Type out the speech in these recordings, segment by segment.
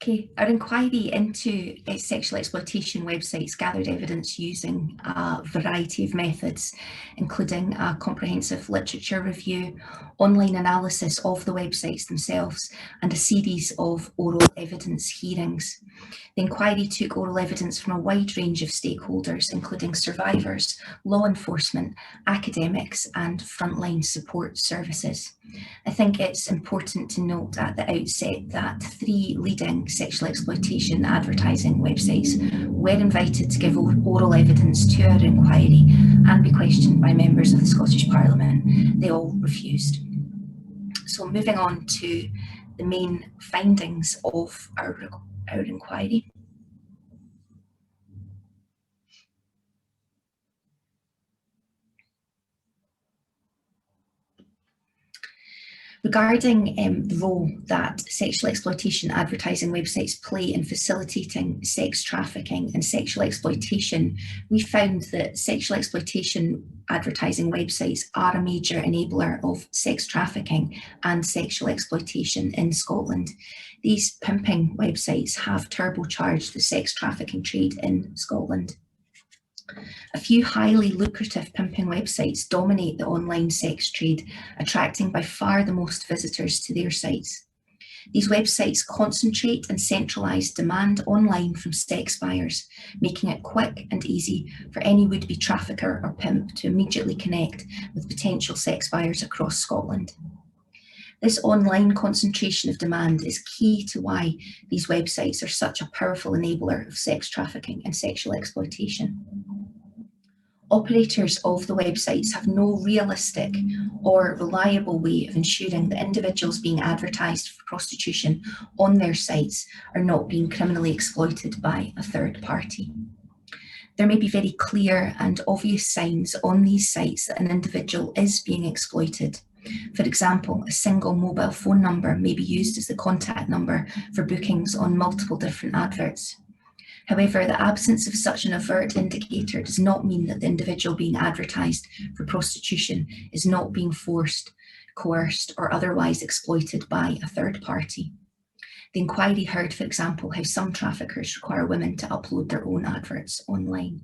Okay, our inquiry into sexual exploitation websites gathered evidence using a variety of methods, including a comprehensive literature review, online analysis of the websites themselves, and a series of oral evidence hearings. The inquiry took oral evidence from a wide range of stakeholders, including survivors, law enforcement, academics, and frontline support services. I think it's important to note at the outset that 3 leading sexual exploitation advertising websites were invited to give oral evidence to our inquiry and be questioned by members of the Scottish Parliament. They all refused. So moving on to the main findings of our inquiry. Regarding the role that sexual exploitation advertising websites play in facilitating sex trafficking and sexual exploitation, we found that sexual exploitation advertising websites are a major enabler of sex trafficking and sexual exploitation in Scotland. These pimping websites have turbocharged the sex trafficking trade in Scotland. A few highly lucrative pimping websites dominate the online sex trade, attracting by far the most visitors to their sites. These websites concentrate and centralise demand online from sex buyers, making it quick and easy for any would-be trafficker or pimp to immediately connect with potential sex buyers across Scotland. This online concentration of demand is key to why these websites are such a powerful enabler of sex trafficking and sexual exploitation. Operators of the websites have no realistic or reliable way of ensuring that individuals being advertised for prostitution on their sites are not being criminally exploited by a third party. There may be very clear and obvious signs on these sites that an individual is being exploited. For example, a single mobile phone number may be used as the contact number for bookings on multiple different adverts. However, the absence of such an overt indicator does not mean that the individual being advertised for prostitution is not being forced, coerced, or otherwise exploited by a third party. The inquiry heard, for example, how some traffickers require women to upload their own adverts online.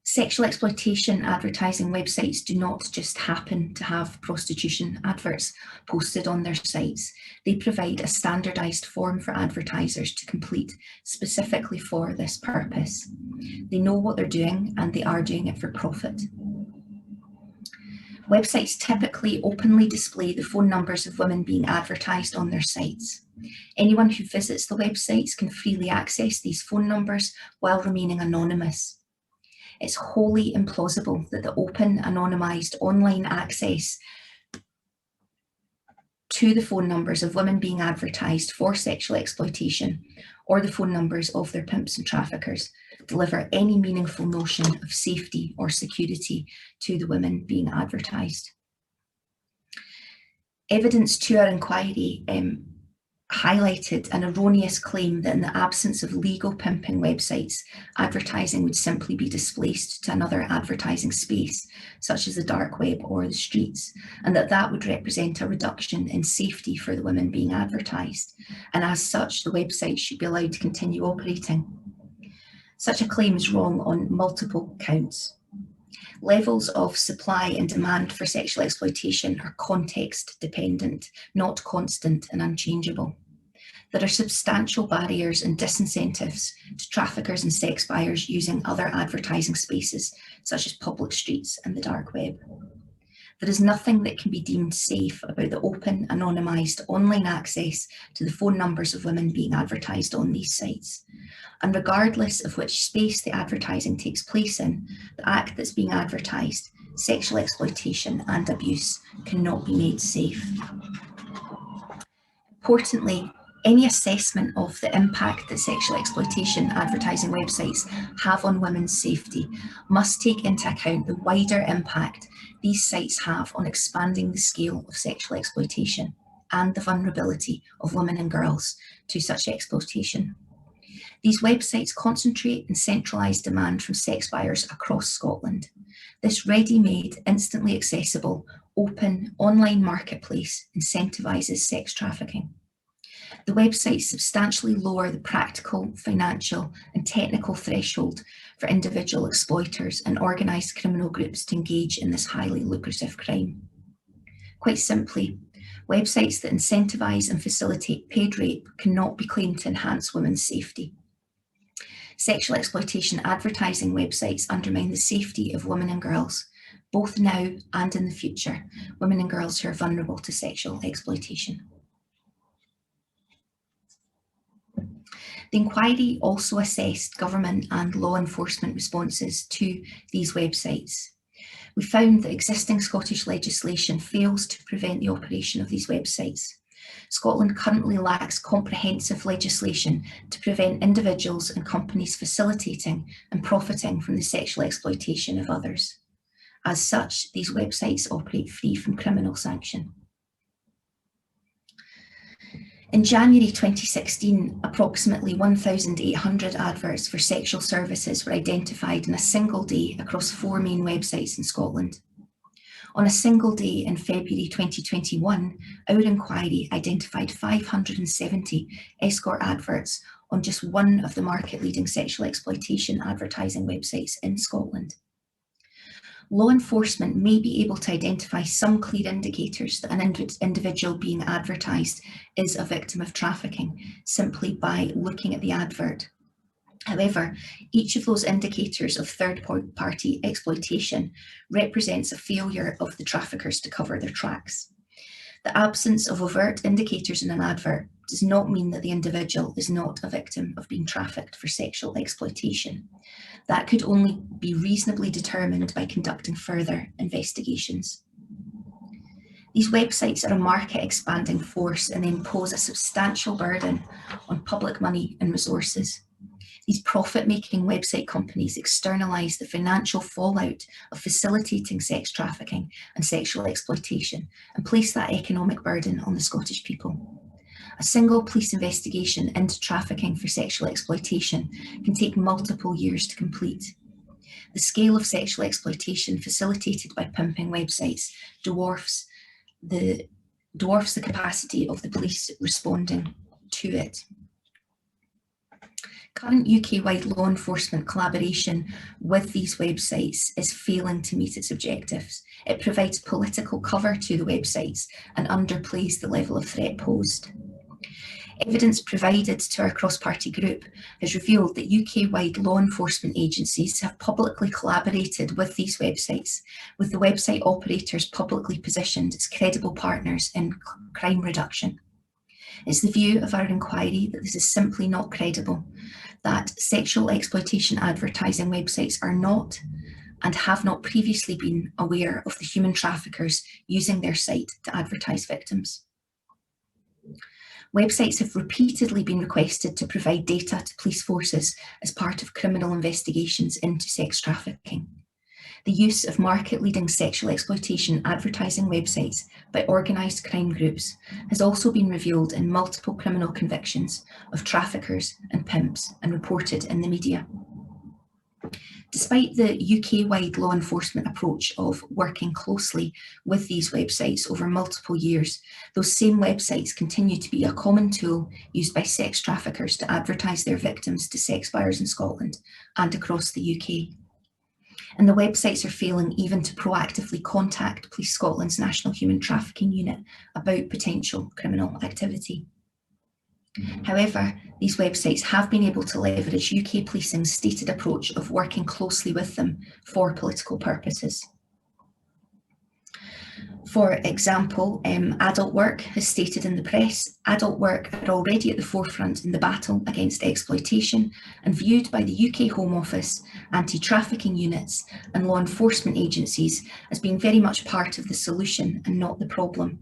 Sexual exploitation advertising websites do not just happen to have prostitution adverts posted on their sites. They provide a standardised form for advertisers to complete specifically for this purpose. They know what they're doing and they are doing it for profit. Websites typically openly display the phone numbers of women being advertised on their sites. Anyone who visits the websites can freely access these phone numbers while remaining anonymous. It's wholly implausible that the open, anonymised online access to the phone numbers of women being advertised for sexual exploitation or the phone numbers of their pimps and traffickers deliver any meaningful notion of safety or security to the women being advertised. Evidence to our inquiry highlighted an erroneous claim that in the absence of legal pimping websites, advertising would simply be displaced to another advertising space, such as the dark web or the streets, and that would represent a reduction in safety for the women being advertised, and as such, the website should be allowed to continue operating. Such a claim is wrong on multiple counts. Levels of supply and demand for sexual exploitation are context dependent, not constant and unchangeable. There are substantial barriers and disincentives to traffickers and sex buyers using other advertising spaces, such as public streets and the dark web. There is nothing that can be deemed safe about the open, anonymised online access to the phone numbers of women being advertised on these sites. And regardless of which space the advertising takes place in, the act that's being advertised, sexual exploitation and abuse, cannot be made safe. Importantly, any assessment of the impact that sexual exploitation advertising websites have on women's safety must take into account the wider impact these sites have on expanding the scale of sexual exploitation and the vulnerability of women and girls to such exploitation. These websites concentrate and centralise demand from sex buyers across Scotland. This ready-made, instantly accessible, open online marketplace incentivises sex trafficking. The websites substantially lower the practical, financial and technical threshold for individual exploiters and organised criminal groups to engage in this highly lucrative crime. Quite simply, websites that incentivise and facilitate paid rape cannot be claimed to enhance women's safety. Sexual exploitation advertising websites undermine the safety of women and girls, both now and in the future, women and girls who are vulnerable to sexual exploitation. The inquiry also assessed government and law enforcement responses to these websites. We found that existing Scottish legislation fails to prevent the operation of these websites. Scotland currently lacks comprehensive legislation to prevent individuals and companies facilitating and profiting from the sexual exploitation of others. As such, these websites operate free from criminal sanction. In January 2016, approximately 1,800 adverts for sexual services were identified in a single day across 4 main websites in Scotland. On a single day in February 2021, our inquiry identified 570 escort adverts on just one of the market-leading sexual exploitation advertising websites in Scotland. Law enforcement may be able to identify some clear indicators that an individual being advertised is a victim of trafficking simply by looking at the advert. However, each of those indicators of third-party exploitation represents a failure of the traffickers to cover their tracks. The absence of overt indicators in an advert does not mean that the individual is not a victim of being trafficked for sexual exploitation. That could only be reasonably determined by conducting further investigations. These websites are a market-expanding force and they impose a substantial burden on public money and resources. These profit-making website companies externalise the financial fallout of facilitating sex trafficking and sexual exploitation and place that economic burden on the Scottish people. A single police investigation into trafficking for sexual exploitation can take multiple years to complete. The scale of sexual exploitation facilitated by pimping websites dwarfs the capacity of the police responding to it. Current UK-wide law enforcement collaboration with these websites is failing to meet its objectives. It provides political cover to the websites and underplays the level of threat posed. Evidence provided to our cross-party group has revealed that UK-wide law enforcement agencies have publicly collaborated with these websites, with the website operators publicly positioned as credible partners in crime reduction. It's the view of our inquiry that this is simply not credible, that sexual exploitation advertising websites are not and have not previously been aware of the human traffickers using their site to advertise victims. Websites have repeatedly been requested to provide data to police forces as part of criminal investigations into sex trafficking. The use of market-leading sexual exploitation advertising websites by organised crime groups has also been revealed in multiple criminal convictions of traffickers and pimps and reported in the media. Despite the UK-wide law enforcement approach of working closely with these websites over multiple years, those same websites continue to be a common tool used by sex traffickers to advertise their victims to sex buyers in Scotland and across the UK. And the websites are failing even to proactively contact Police Scotland's National Human Trafficking Unit about potential criminal activity. However, these websites have been able to leverage UK policing's stated approach of working closely with them for political purposes. For example, Adult Work has stated in the press, Adult Work are already at the forefront in the battle against exploitation and viewed by the UK Home Office, anti-trafficking units and law enforcement agencies as being very much part of the solution and not the problem.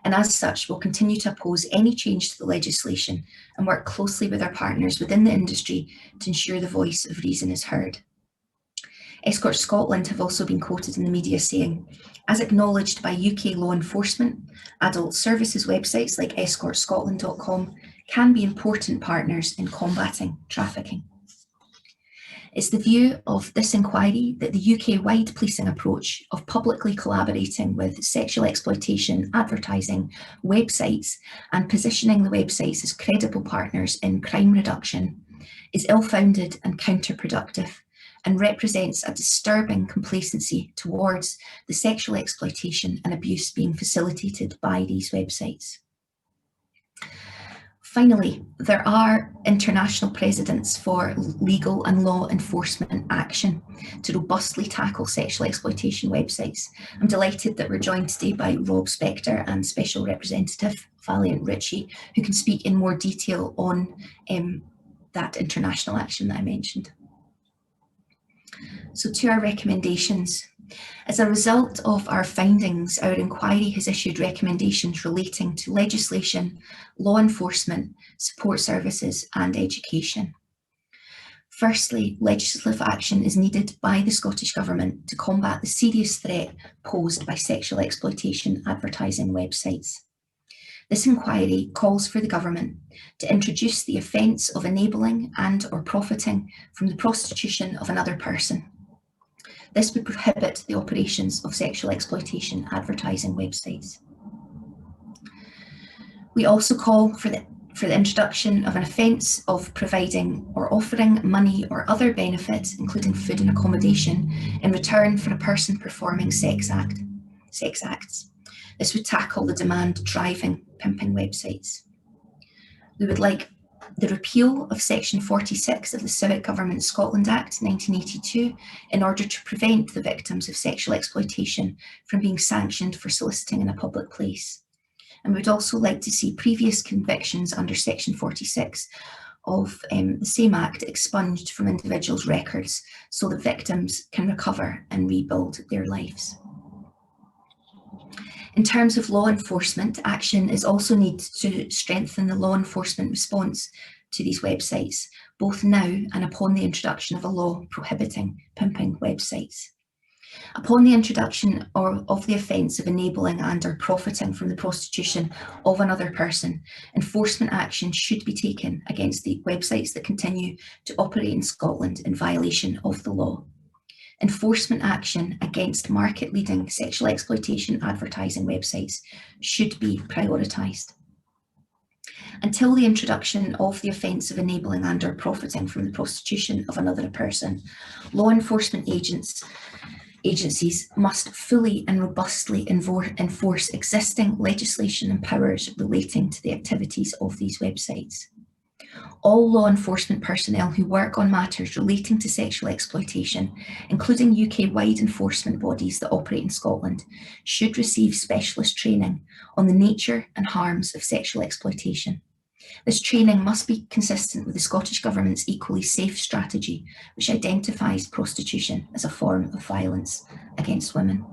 And as such, will continue to oppose any change to the legislation and work closely with our partners within the industry to ensure the voice of reason is heard. Escort Scotland have also been quoted in the media saying, as acknowledged by UK law enforcement, adult services websites like escortscotland.com can be important partners in combating trafficking. It's the view of this inquiry that the UK-wide policing approach of publicly collaborating with sexual exploitation advertising websites and positioning the websites as credible partners in crime reduction is ill-founded and counterproductive, and represents a disturbing complacency towards the sexual exploitation and abuse being facilitated by these websites. Finally, there are international precedents for legal and law enforcement action to robustly tackle sexual exploitation websites. I'm delighted that we're joined today by Rob Spector and Special Representative Valiant Ritchie, who can speak in more detail on that international action that I mentioned. So to our recommendations. As a result of our findings, our inquiry has issued recommendations relating to legislation, law enforcement, support services and education. Firstly, legislative action is needed by the Scottish Government to combat the serious threat posed by sexual exploitation advertising websites. This inquiry calls for the Government to introduce the offence of enabling and or profiting from the prostitution of another person. This would prohibit the operations of sexual exploitation advertising websites. We also call for the introduction of an offence of providing or offering money or other benefits, including food and accommodation, in return for a person performing sex acts. This would tackle the demand driving pimping websites. We would like the repeal of Section 46 of the Civic Government Scotland Act 1982 in order to prevent the victims of sexual exploitation from being sanctioned for soliciting in a public place. And we would also like to see previous convictions under Section 46 of the same Act expunged from individuals' records so that victims can recover and rebuild their lives. In terms of law enforcement, action is also needed to strengthen the law enforcement response to these websites, both now and upon the introduction of a law prohibiting pimping websites. Upon the introduction of the offence of enabling and or profiting from the prostitution of another person, enforcement action should be taken against the websites that continue to operate in Scotland in violation of the law. Enforcement action against market-leading sexual exploitation advertising websites should be prioritised. Until the introduction of the offence of enabling and or profiting from the prostitution of another person, law enforcement agencies must fully and robustly enforce existing legislation and powers relating to the activities of these websites. All law enforcement personnel who work on matters relating to sexual exploitation, including UK-wide enforcement bodies that operate in Scotland, should receive specialist training on the nature and harms of sexual exploitation. This training must be consistent with the Scottish Government's Equally Safe strategy, which identifies prostitution as a form of violence against women.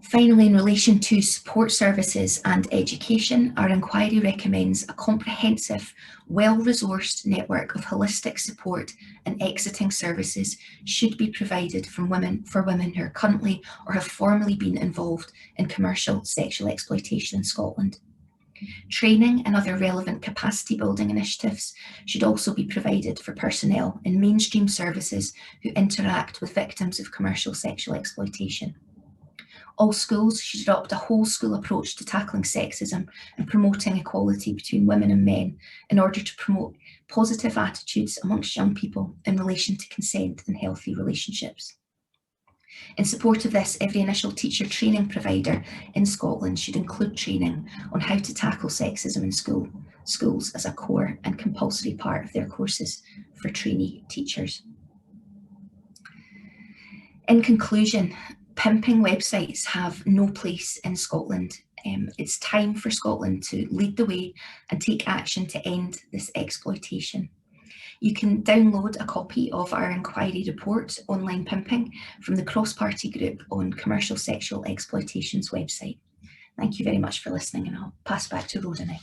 Finally, in relation to support services and education, our inquiry recommends a comprehensive, well-resourced network of holistic support and exiting services should be provided for women who are currently or have formerly been involved in commercial sexual exploitation in Scotland. Training and other relevant capacity building initiatives should also be provided for personnel in mainstream services who interact with victims of commercial sexual exploitation. All schools should adopt a whole school approach to tackling sexism and promoting equality between women and men in order to promote positive attitudes amongst young people in relation to consent and healthy relationships. In support of this, every initial teacher training provider in Scotland should include training on how to tackle sexism in schools as a core and compulsory part of their courses for trainee teachers. In conclusion, pimping websites have no place in Scotland. It's time for Scotland to lead the way and take action to end this exploitation. You can download a copy of our inquiry report, Online Pimping, from the cross-party group on Commercial Sexual Exploitation's website. Thank you very much for listening, and I'll pass back to Rhoda now.